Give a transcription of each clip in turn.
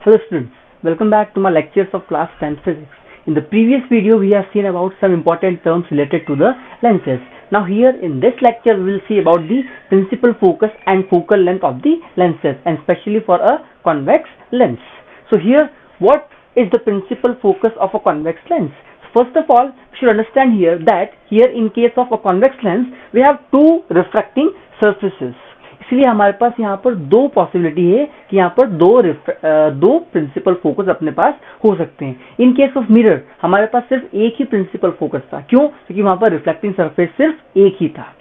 Hello students, welcome back to my lectures of class 10 physics. In the previous video we have seen about some important terms related to the lenses. Now here in this lecture we will see about the principal focus and focal length of the lenses, and especially for a convex lens. So here, what is the principal focus of a convex lens? First of all, we should understand here that here in case of a convex lens we have two refracting surfaces. इसलिए हमारे पास यहाँ पर दो possibility है कि यहाँ पर दो प्रिंसिपल फोकस अपने पास हो सकते हैं. इन केस ऑफ मिरर हमारे पास सिर्फ एक ही प्रिंसिपल फोकस था. क्यों? क्योंकि वहां पर रिफ्लेक्टिंग सरफेस सिर्फ एक ही था.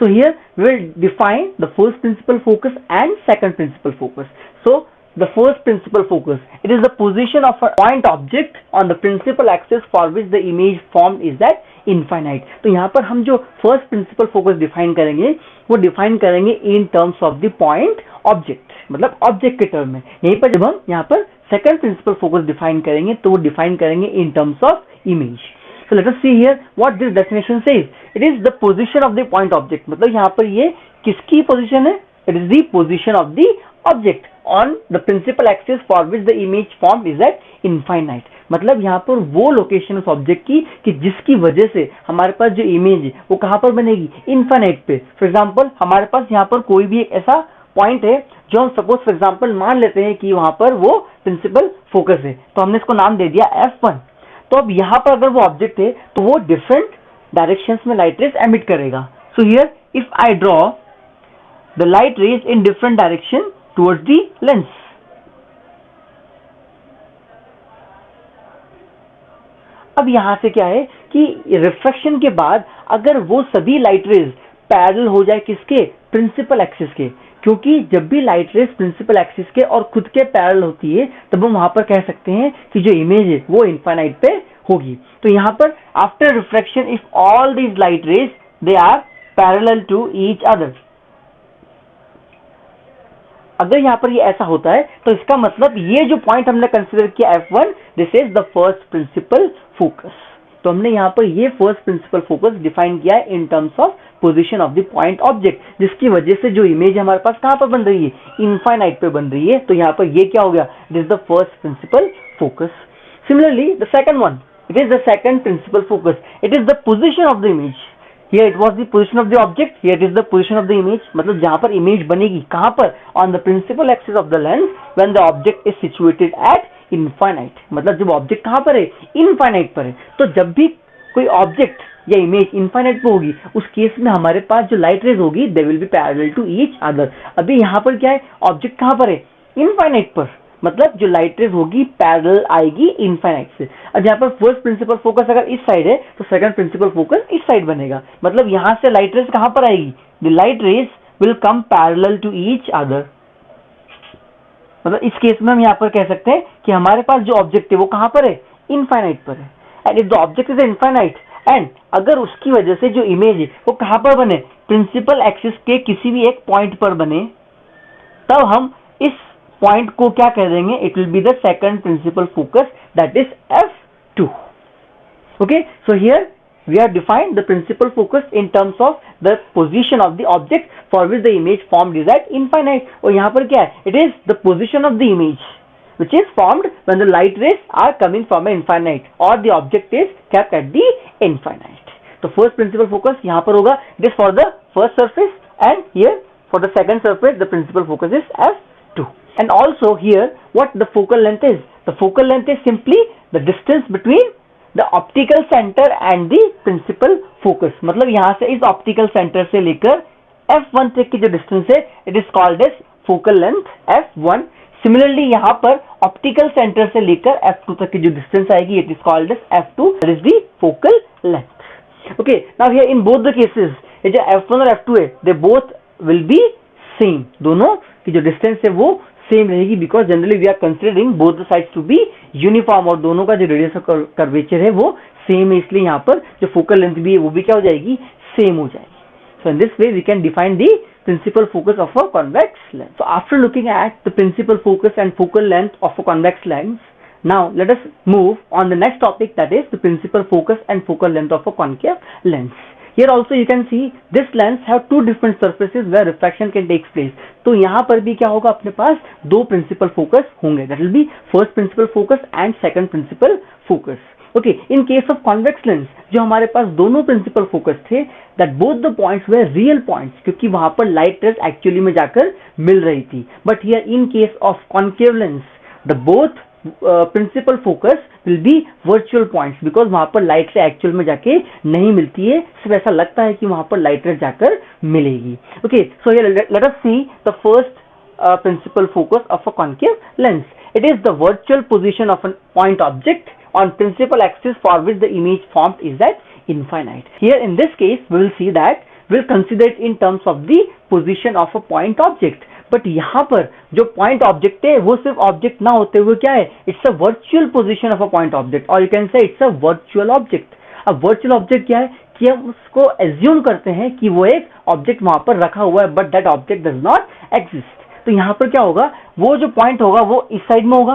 So here we will define the first principal focus and second principal focus. So the first principal focus, it is the position of a point object on the principal axis for which the image formed is at infinite. तो यहाँ पर हम जो first principal focus define करेंगे वो define करेंगे in terms of the point object, मतलब object के term में. यहीं पर जब हम यहाँ पर second principal focus define करेंगे तो वो define करेंगे in terms of image. So let us see here what this definition says. It is the position of the point object. मतलब यहाँ पर ये किसकी position है? It is the position of the object on the principal axis for which the image formed is at infinite. मतलब यहाँ पर वो लोकेशन उस ऑब्जेक्ट की कि जिसकी वजह से हमारे पास जो इमेज है वो कहाँ पर बनेगी? इनफाइनाइट पे. फॉर एग्जांपल हमारे पास यहाँ पर कोई भी एक ऐसा पॉइंट है जो हम सपोज फॉर एग्जांपल मान लेते हैं कि वहां पर वो प्रिंसिपल फोकस है, तो हमने इसको नाम दे दिया F1. तो अब यहाँ पर अगर वो ऑब्जेक्ट है तो वो डिफरेंट डायरेक्शंस में लाइट रेज एमिट करेगा. So here if I draw the light raise in different direction towards the lens, अब यहां से क्या है कि रिफ्रैक्शन के बाद अगर वो सभी लाइट रेज पैरेलल हो जाए किसके? प्रिंसिपल एक्सिस के. क्योंकि जब भी लाइट रेज प्रिंसिपल एक्सिस के और खुद के पैरेलल होती है तब हम वहां पर कह सकते हैं कि जो इमेज है वो इनफाइनाइट पे होगी. तो यहां पर after refraction if all these light rays they are parallel to each other, अगर यहाँ पर ये ऐसा होता है तो इसका मतलब ये जो पॉइंट हमने कंसीडर किया F1, this is the first principal focus. तो हमने यहाँ पर ये फर्स्ट प्रिंसिपल फोकस डिफाइन किया है in terms of position of the point object, जिसकी वजह से जो इमेज हमारे पास कहाँ पर बन रही है? इनफाइनाइट पे बन रही है. तो यहाँ पर ये क्या हो गया? This is the first principal focus. Similarly the second one, it is the second principal focus. It is the position of the image. Here it was the position of the object, here it is the position of the image. मतलब जहां पर image बनेगी कहां पर? On the principal axis of the lens when the object is situated at infinite. मतलब जब object कहां पर है? इनफाइनाइट पर है. तो जब भी कोई ऑब्जेक्ट या इमेज इनफाइनाइट पे होगी उस केस में हमारे पास जो लाइट रेज होगी they will be parallel to each other. अभी यहाँ पर क्या है? ऑब्जेक्ट कहां पर है? इनफाइनाइट पर. मतलब जो लाइट रेज होगी पैरेलल आएगी इनफाइनाइट से. अब यहाँ पर फर्स्ट प्रिंसिपल फोकस अगर इस साइड है तो सेकंड प्रिंसिपल फोकस इस साइड बनेगा. मतलब यहाँ से लाइट रेज कहां पर आएगी? The light rays will come parallel to each other. मतलब इस केस में हम यहाँ पर कह सकते हैं कि हमारे पास जो ऑब्जेक्ट है वो कहां पर है? इनफाइनाइट पर है. And if the object is infinite and अगर उसकी वजह से जो इमेज है वो कहां पर बने? प्रिंसिपल एक्सिस के किसी भी एक पॉइंट पर बने, तब हम इस पॉइंट को क्या कह देंगे? It will be the second principal focus, that is F2. Okay, so here we have defined the principal focus in terms of the position of the object for which the image formed is at infinite. और यहाँ पर क्या है? It is the position of the image which is formed when the light rays are coming from an infinite or the object is kept at the infinite. तो first principal focus यहाँ पर होगा, this for the first surface, and here for the second surface the principal focus is F2. And also here what the focal length is? The focal length is simply the distance between the optical center and the principal focus. मतलब यहाँ से इस optical center से लेकर F1 तक की जो distance है it is called as focal length F1. Similarly यहाँ पर optical center से लेकर F2 तक की जो distance आएगी it is called as F2. That is the focal length. Okay, now here in both the cases ये जो F1 और F2 है they both will be same. दोनों की जो distance है वो सेम रहेगी because generally we are considering both the sides to be uniform, और दोनों का जो रेडियस कर्वेचर है वो सेम है, इसलिए यहाँ पर जो फोकल लेंथ भी है वो भी क्या हो जाएगी? सेम हो जाएगी. So in this way we can define the principal focus of a convex lens. So after looking at the principal focus and focal length of a convex lens, now let us move on the next topic, that is the principal focus and focal length of a concave lens. Here also you can see this lens have two different surfaces where refraction can take place. तो यहाँ पर भी क्या होगा, अपने पास दो principal focus होंगे, that will be first principal focus and second principal focus. Okay, in case of convex lens जो हमारे पास दोनों प्रिंसिपल फोकस थे, that both the points way real points, क्योंकि वहां पर लाइट रेज एक्चुअली में जाकर मिल रही थी. But here in case of concave lens the both principal focus will be virtual points, because वहां पर लाइट रे एक्चुअल में जाके नहीं मिलती है, सिर्फ ऐसा लगता है कि वहां पर लाइट रे जाकर मिलेगी. Okay, so here let us see the first principal focus of a concave lens. It is the virtual position of a point object on principal axis for which the image formed is at infinite. Here in this case we will see that we'll consider it in terms of the position of a point object. But यहाँ पर जो point object है वो सिर्फ object ना होते हुए क्या है, it's a virtual position of a point object, or you can say it's a virtual object. अब virtual object क्या है कि हम उसको assume करते हैं कि वो एक object वहां पर रखा हुआ है, but that object does not exist. तो यहाँ पर क्या होगा, वो जो पॉइंट होगा वो इस साइड में होगा,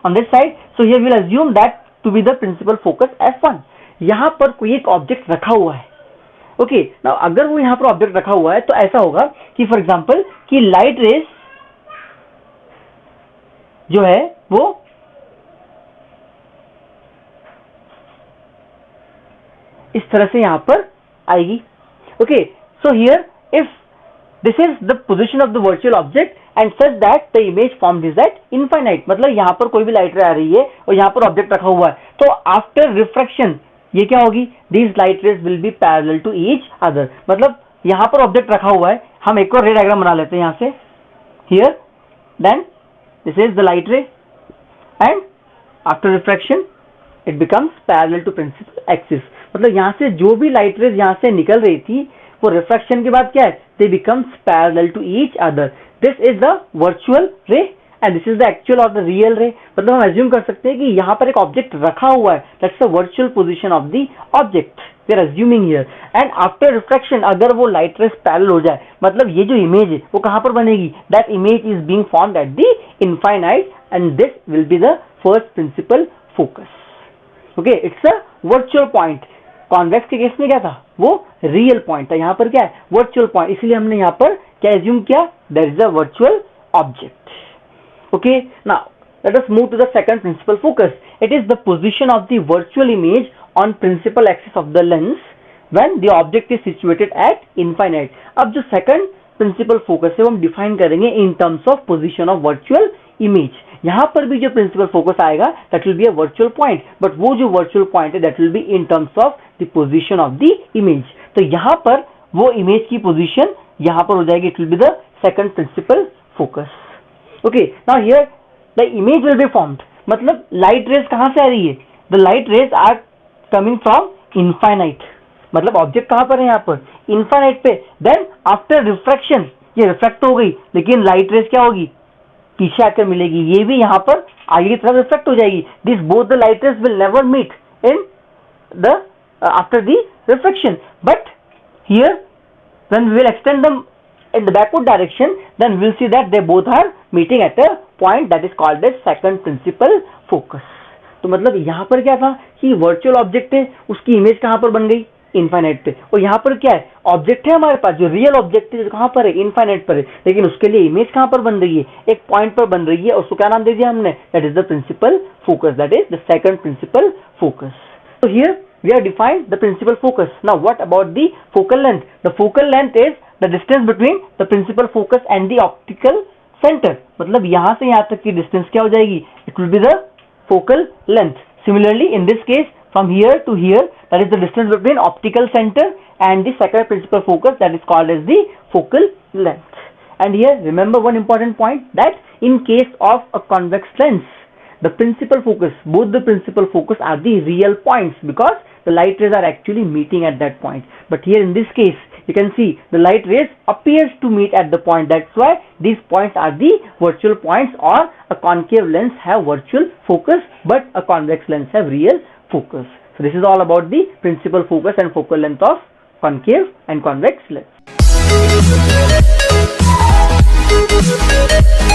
on this side. So here will assume that to be the principal focus F1. यहाँ पर कोई एक ऑब्जेक्ट रखा हुआ है. ओके, नाउ अगर वो यहाँ पर ऑब्जेक्ट रखा हुआ है तो ऐसा होगा कि फॉर एग्जांपल कि लाइट रेस जो है वो इस तरह से यहाँ पर आएगी. Okay, so here if this is the position of the virtual object and such that the image formed is at infinite. मतलब यहाँ पर कोई भी लाइट रे आ रही है और यहाँ पर ऑब्जेक्ट रखा हुआ है, तो आफ्टर रिफ्रैक्शन ये क्या होगी, these light rays will be parallel to each other. मतलब यहाँ पर ऑब्जेक्ट रखा हुआ है, हम एक और रे डायग्राम बना लेते हैं यहाँ से. Here then this is the light ray and after refraction it becomes parallel to principal axis. मतलब यहाँ से जो भी लाइट रेज यहाँ से निकल रही थी वो रिफ्रैक्शन के बाद क्या है, they becomes parallel to each other. This is the virtual ray and this is the actual or the real ray. मतलब हम assume कर सकते हैं कि यहाँ पर एक ऑब्जेक्ट रखा हुआ है, that's the virtual position of the object we are assuming here. And after refraction अगर वो light rays parallel हो जाए, मतलब ये जो image है वो कहाँ पर बनेगी, that image is being formed at the infinite and this will be the first principal focus. Okay, it's a virtual point. Convex के केस में क्या था, वो रियल पॉइंट था, यहाँ पर क्या है, वर्चुअल पॉइंट. इसलिए हमने यहाँ पर क्या एज्यूम किया, there is a virtual object. Okay, now let us move to the second principal focus. It is the position of the virtual image on principal axis of the lens when the object is situated at infinite. अब जो second principal focus है वो हम define करेंगे in terms of position of virtual image. यहाँ पर भी जो प्रिंसिपल फोकस आएगा that will be a virtual point, but वो जो वर्चुअल पॉइंट है that will be in terms of the position of the image. तो यहाँ पर वो इमेज की पोजीशन यहाँ पर हो जाएगी, it will be the second principal focus. Okay, now here the image will be formed. मतलब लाइट रेज कहाँ से आ रही है, the light rays are coming from infinite. मतलब ऑब्जेक्ट कहाँ पर है, यहाँ पर इनफाइनाइट पे. देन आफ्टर रिफ्रैक्शन ये रिफ्रैक्ट हो गई, लेकिन लाइट रेज क्या होगी, पीछे आकर मिलेगी, ये भी यहाँ पर आगे की तरफ रिफ्लेक्ट हो जाएगी. This both the light rays will never meet in the after the reflection, but here when we will extend them in the backward direction, then we'll see that they both are meeting at a point that is called as second principal focus. तो मतलब यहाँ पर क्या था कि virtual object है, उसकी image कहाँ पर बन गई, इनफाइनाइट पे. और यहाँ पर क्या है, ऑब्जेक्ट है हमारे पास जो रियल ऑब्जेक्ट है, जो कहाँ पर है, इनफाइनाइट पर है, लेकिन उसके लिए इमेज कहाँ पर बन रही है, एक पॉइंट पर बन रही है. उसको क्या नाम दे दिया हमने, that is the principal focus, that is the second principal focus. So here we have defined the principal focus. Now what about the focal length? The focal length is the distance between the principal focus and the optical center. मतलब यहाँ से यहाँ तक की distance क्या हो जाएगी, it will be the focal length. Similarly in this case from here to here, that is the distance between optical center and the second principal focus, that is called as the focal length. And here remember one important point, that in case of a convex lens, the principal focus, both the principal focus are the real points because the light rays are actually meeting at that point. But here in this case, you can see the light rays appears to meet at the point. That's why these points are the virtual points, or a concave lens have virtual focus, but a convex lens have real focus. So this is all about the principal focus and focal length of concave and convex lens.